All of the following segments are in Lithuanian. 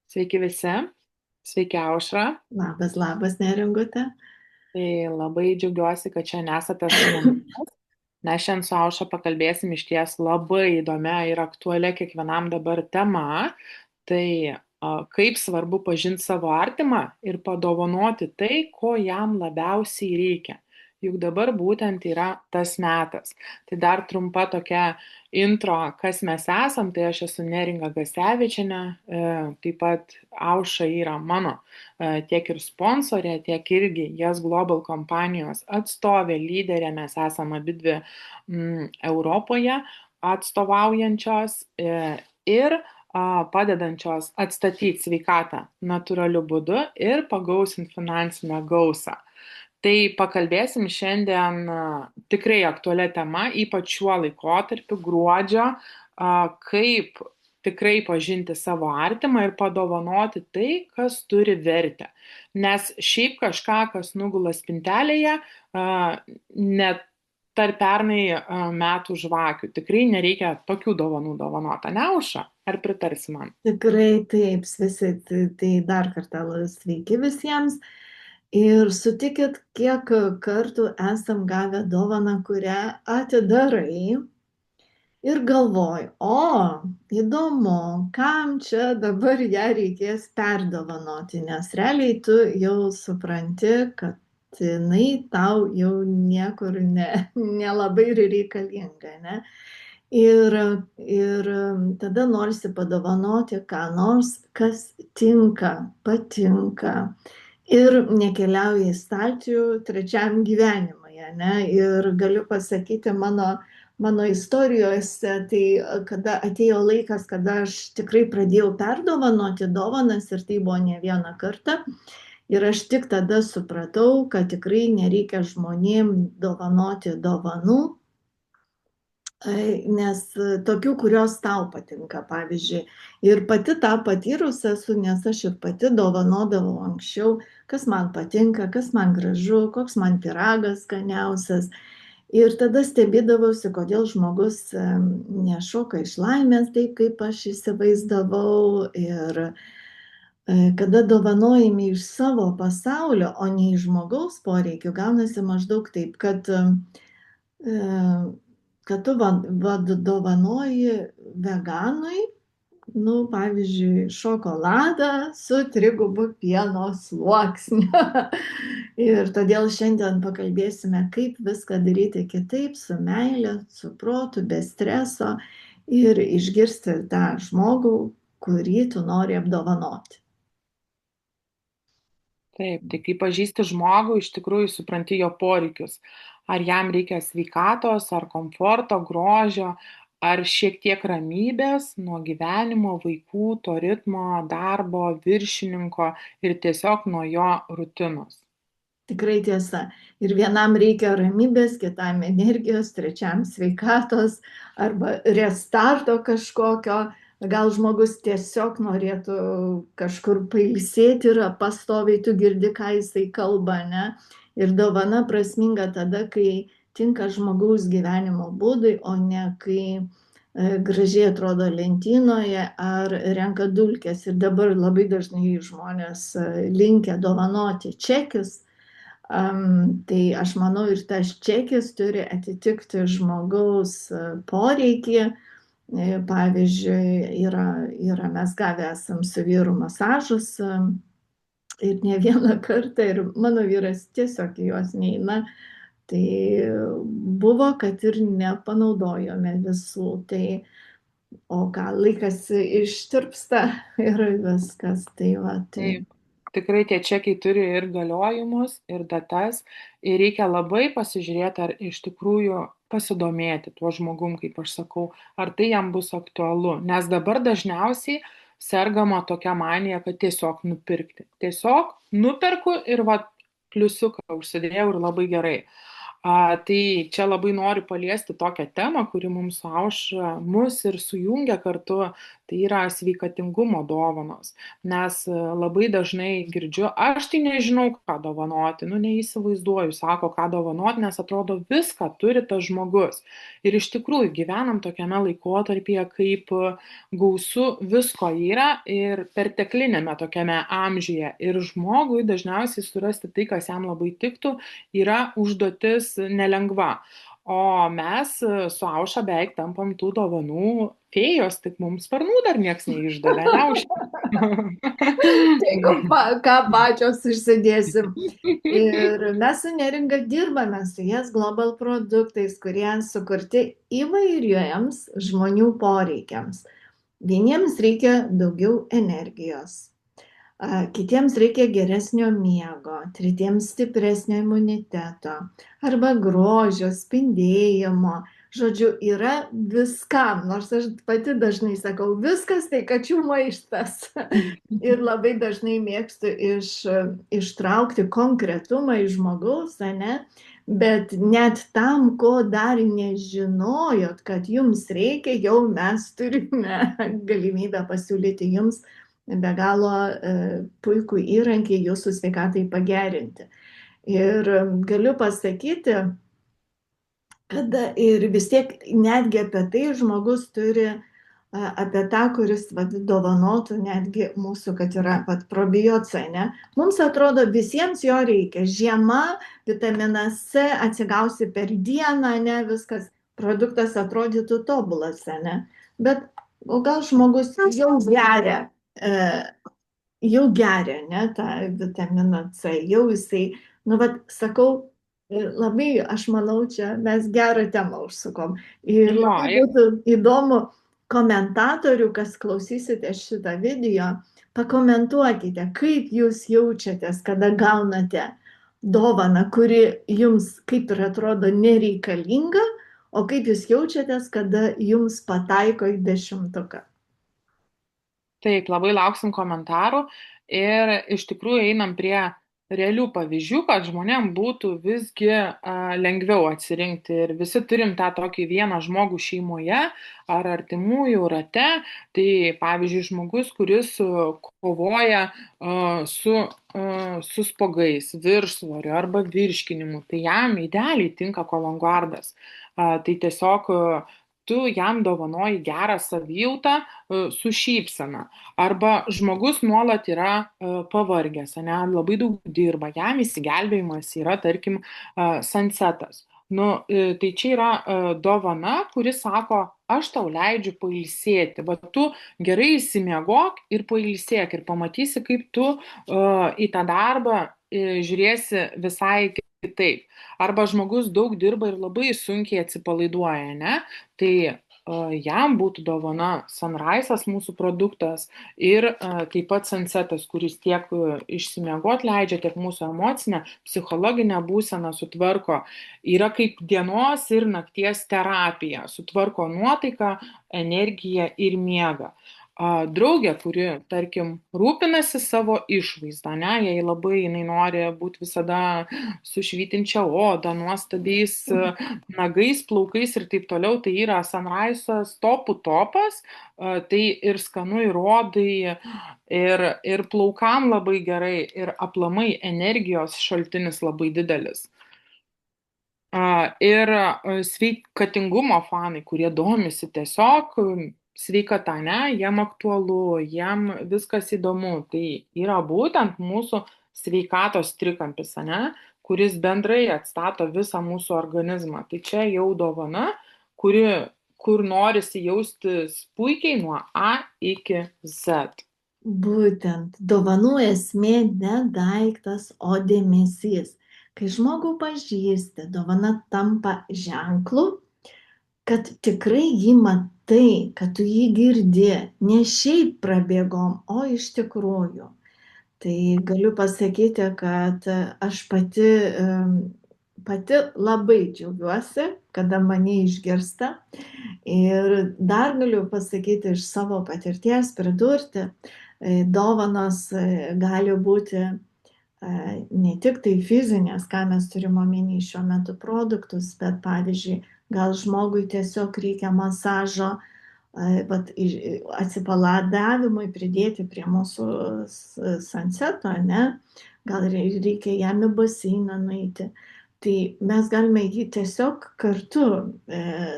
Sveiki visi, sveiki Aušra. Labas, labas, neringute. Tai labai džiaugiuosi, kad šiandien esate su mumis. Mes šiandien su Aušra pakalbėsim iš ties labai įdomia ir aktualia kiekvienam dabar tema. Tai kaip svarbu pažinti savo artimą ir padovanoti tai, ko jam labiausiai reikia. Juk dabar būtent yra tas metas. Tai dar trumpa tokia intro, kas mes esam. Tai aš esu Neringa Gasevičienė, taip pat Aušra yra mano tiek ir sponsorė, tiek irgi Yes Global kompanijos atstovė, lyderė. Mes esame abidvi Europoje atstovaujančios ir padedančios atstatyti sveikatą natūraliu būdu ir pagausinti finansinę gausą. Tai pakalbėsim šiandien tikrai aktualią temą, ypač šiuo laikotarpiu gruodžio, kaip tikrai pažinti savo artimą ir padovanoti tai, kas turi vertę. Nes šiaip kažką, kas nugula spintelėje, net tarp pernai metų žvakių. Tikrai nereikia tokių dovanų dovanota, ne Aušra? Ar pritarsi man? Tikrai taip, visi, tai dar kartą sveiki visiems. Ir sutikit, kiek kartų esam gavę dovaną, kurią atidarai ir galvoji, įdomu, kam čia dabar ją reikės perdovanoti, nes realiai tu jau supranti, kad jinai tau jau niekur nelabai ir reikalinga, ne? Ir tada norisi padovanoti ką nors, kas tinka, patinka ir nekeliauja į stalčių trečiam gyvenimui, ne? Ir galiu pasakyti mano istorijose, tai kada atėjo laikas, kada aš tikrai pradėjau perdovanoti dovanas ir tai buvo ne vieną kartą. Ir aš tik tada supratau, kad tikrai nereikia žmonėm dovanoti dovanų, nes tokių, kurios tau patinka, pavyzdžiui. Ir pati tą patyrus esu, nes aš ir pati dovanodavau anksčiau, kas man patinka, kas man gražu, koks man pyragas skaniausias. Ir tada stebėdavausi, kodėl žmogus nešoka iš laimės taip, kaip aš įsivaizdavau. Ir kada dovanojami iš savo pasaulio, o ne iš žmogaus poreikių, gaunasi maždaug taip, kad tu dovanoji veganui, pavyzdžiui, šokoladą su trigubu pieno sluoksniu. Ir todėl šiandien pakalbėsime, kaip viską daryti kitaip, su meile, su protu, be streso ir išgirsti tą žmogų, kurį tu nori apdovanoti. Taip, tai kai pažįsti žmogų, iš tikrųjų supranti jo poreikius. Ar jam reikia sveikatos, ar komforto, grožio, ar šiek tiek ramybės nuo gyvenimo, vaikų, to ritmo, darbo, viršininko ir tiesiog nuo jo rutinos. Tikrai tiesa. Ir vienam reikia ramybės, kitam energijos, trečiam sveikatos arba restarto kažkokio. Gal žmogus tiesiog norėtų kažkur pailsėti ir pastoviai tu girdi, ką jisai kalba, ne? Ir dovana prasminga tada, kai tinka žmogaus gyvenimo būdui, o ne kai gražiai atrodo lentynoje ar renka dulkes. Ir dabar labai dažnai žmonės linkę dovanoti čekius. Tai aš manau, ir tas čekis turi atitikti žmogaus poreikį. Pavyzdžiui, mes gavę esam su vyru masažus ir ne vieną kartą, ir mano vyras tiesiog į juos neina. Tai buvo, kad ir nepanaudojome visų. Tai, o ką, laikas ištirpsta ir viskas. Tai va, tai. Taip, tikrai tie čekiai turi ir galiojimus, ir datas, ir reikia labai pasižiūrėti, ar iš tikrųjų pasidomėti tuo žmogum, kaip aš sakau, ar tai jam bus aktualu. Nes dabar dažniausiai sergama tokia manija, kad tiesiog nupirkti. Tiesiog nuperku ir va pliusiuką užsidėjau ir labai gerai. Tai čia labai noriu paliesti tokią temą, kuri mums aušra mus ir sujungia kartu. tai yra sveikatingumo dovanos. Nes labai dažnai girdžiu, aš tai nežinau, ką dovanoti, nu neįsivaizduoju, sako, ką dovanoti, nes atrodo viską turi tas žmogus. Ir iš tikrųjų gyvenam tokiame laikotarpyje, kaip gausu visko yra ir perteklinėme tokiame amžiuje. Ir žmogui dažniausiai surasti tai, kas jam labai tiktų, yra užduotis nelengva. O mes su Aušra beveik tampam tų dovanų fėjos, tik mums sparnų dar nieks neišdavė, ne Aušra? Jeigu ką pačios užsidėsim. Ir mes su Neringa dirbame su jas Global produktais, kurie sukurti įvairiems žmonių poreikiams. Vieniems reikia daugiau energijos, kitiems reikia geresnio miego, tretiems stipresnio imuniteto arba grožio, spindėjimo. Žodžiu, yra viskam, nors aš pati dažnai sakau, viskas tai kačių maištas. Ir labai dažnai mėgstu ištraukti konkretumą iš žmogaus, ne? Bet net tam, ko dar nežinojot, kad jums reikia, jau mes turime galimybę pasiūlyti jums be galo puikų įrankį jūsų sveikatai pagerinti. Ir galiu pasakyti, kad ir vis tiek netgi apie tai žmogus turi, apie tą, kuris dovanotų netgi mūsų, kad yra probiocija, ne? Mums atrodo visiems jo reikia. Žiema, vitaminas C, atsigausi per dieną, ne? Viskas, produktas atrodytų tobulas, ne? Bet o gal žmogus jau geria, ne, tą vitaminą C, jau jisai, nu, sakau, labai, aš manau, čia mes gerą temą užsukom. Ir labai būtų įdomu komentatorių, kas klausysite šitą video, pakomentuokite, kaip jūs jaučiatės, kada gaunate dovaną, kuri jums kaip ir atrodo nereikalinga, o kaip jūs jaučiatės, kada jums pataiko į 10. Taip, labai lauksim komentarų ir iš tikrųjų einam prie realių pavyzdžių, kad žmonėm būtų visgi lengviau atsirinkti ir visi turim tą tokį vieną žmogų šeimoje ar artimųjų rate. Tai pavyzdžiui, žmogus, kuris kovoja su spogais, viršsvoriu arba virškinimu, tai jam idealiai tinka Kologuardas. Tai tiesiog tu jam dovanoji gerą savijautą su šypsena. Arba žmogus nuolat yra pavargęs, ne, labai daug dirba, jam įsigelbėjimas yra, tarkim, sunsetas. Nu, tai čia yra dovana, kuris sako, aš tau leidžiu pailsėti, bet tu gerai įsimiegok ir pailsėk ir pamatysi, kaip tu į tą darbą žiūrėsi visai kitaip. Arba žmogus daug dirba ir labai sunkiai atsipalaiduoja, ne? Tai jam būtų dovana Sunrise'as mūsų produktas ir taip pat Sunsetas, kuris tiek išsimiegot leidžia, tiek mūsų emocinę, psichologinę būseną sutvarko. Yra kaip dienos ir nakties terapija, sutvarko nuotaiką, energiją ir miegą. Draugė, kuri, tarkim, rūpinasi savo išvaizdą, ne, jai labai jinai nori būti visada sušvytinčia oda, nuostabiais nagais, plaukais ir taip toliau, tai yra Sunrise'as topų topas, tai ir skanu ir odai, ir plaukam labai gerai, ir aplamai energijos šaltinis labai didelis. Ir sveikatingumo fanai, kurie domisi tiesiog sveikata, ne, jiem aktualu, jiem viskas įdomu. Tai yra būtent mūsų sveikatos trikampis, ne, kuris bendrai atstato visą mūsų organizmą. Tai čia jau dovana, kur norisi jaustis puikiai nuo A iki Z. Būtent dovanų esmė ne daiktas, o dėmesys. Kai žmogų pažįsti, dovana tampa ženklu, kad tikrai jį matai, kad tu jį girdi, ne šiaip prabėgom, o iš tikrųjų. Tai galiu pasakyti, kad aš pati labai džiaugiuosi, kada mane išgirsta. Ir dar galiu pasakyti iš savo patirties, pridurti, dovanos gali būti ne tik tai fizinės, ką mes turime omeny šiuo metu produktus, bet pavyzdžiui, gal žmogui tiesiog reikia masažo vat, atsipalaidavimui pridėti prie mūsų sunseto, ne? Gal reikia jam į baseiną nueiti. Tai mes galime jį tiesiog kartu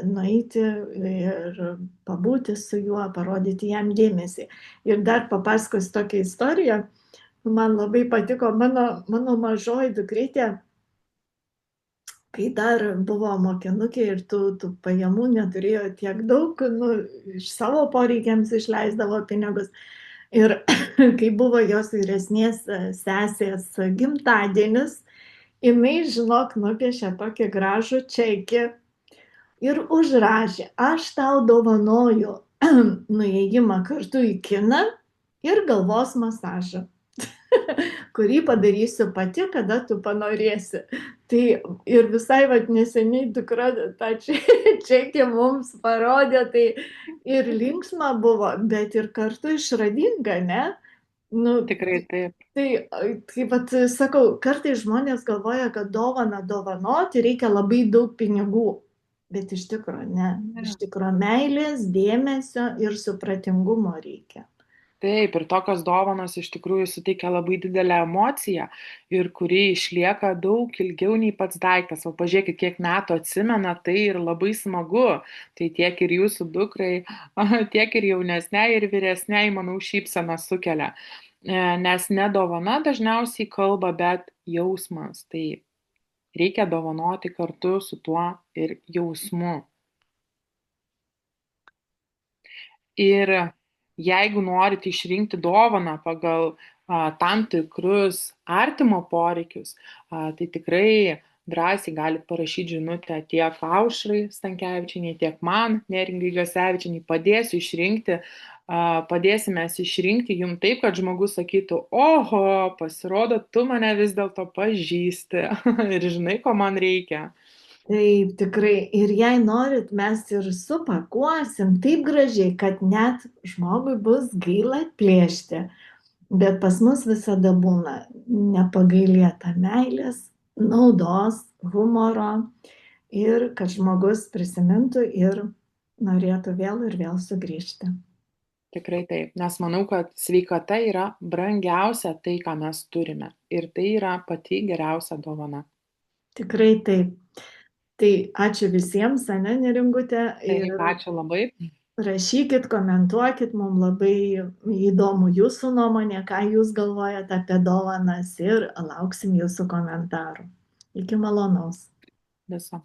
nueiti ir pabūti su juo, parodyti jam dėmesį. Ir dar papasakosiu tokią istoriją. Man labai patiko mano mažoji dukrytė, kai dar buvo mokinukė ir tų pajamų neturėjo tiek daug, nu, iš savo poreikiams išleisdavo pinigus. Ir kai buvo jos vyresnės sesės gimtadienis, jinai, žinok, nupiešė tokį gražų čekį ir užrašė, aš tau dovanoju nuėjimą kartu į kiną ir galvos masažą, kurį padarysiu pati, kada tu panorėsi. Tai ir visai neseniai dukra tą čekį mums parodė, tai ir linksma buvo, bet ir kartu išradinga, ne? Nu, Tikrai taip. tai, kaip pat sakau, kartais žmonės galvoja, kad dovaną dovanoti reikia labai daug pinigų, bet iš tikrųjų ne. Iš tikrųjų meilės, dėmesio ir supratingumo reikia. Taip, ir tokios dovanos iš tikrųjų suteikia labai didelę emociją ir kuri išlieka daug ilgiau nei pats daiktas. O pažiūrėkit, kiek metų atsimena, tai ir labai smagu. Tai tiek ir jūsų dukrai, tiek ir jaunesniai, ir vyresniai, manau, šypseną sukelia. Nes ne dovana dažniausiai kalba, bet jausmas. Tai reikia dovanoti kartu su tuo ir jausmu. Ir jeigu norite išrinkti dovaną pagal tam tikrus artimo poreikius, tai tikrai drąsiai galite parašyti žinutę tiek Aušrai Stankevičienei, tiek man, Neringai Gasevičienei. Padėsime išrinkti jums taip, kad žmogus sakytų, oho, pasirodo, tu mane vis dėlto pažįsti ir žinai, ko man reikia. Taip, tikrai. Ir jei norit, mes ir supakuosim taip gražiai, kad net žmogui bus gaila atplėšti. Bet pas mus visada būna nepagailėta meilės, naudos, humoro ir kad žmogus prisimintų ir norėtų vėl ir vėl sugrįžti. Tikrai taip, nes manau, kad sveikata yra brangiausia tai, ką mes turime. Ir tai yra pati geriausia dovana. Tikrai taip. Tai ačiū visiems, ane, Neringute. Taip, ačiū labai. Rašykit, komentuokit, mums labai įdomu jūsų nuomonė, ką jūs galvojate apie dovanas ir lauksim jūsų komentarų. Iki malonaus. Viso.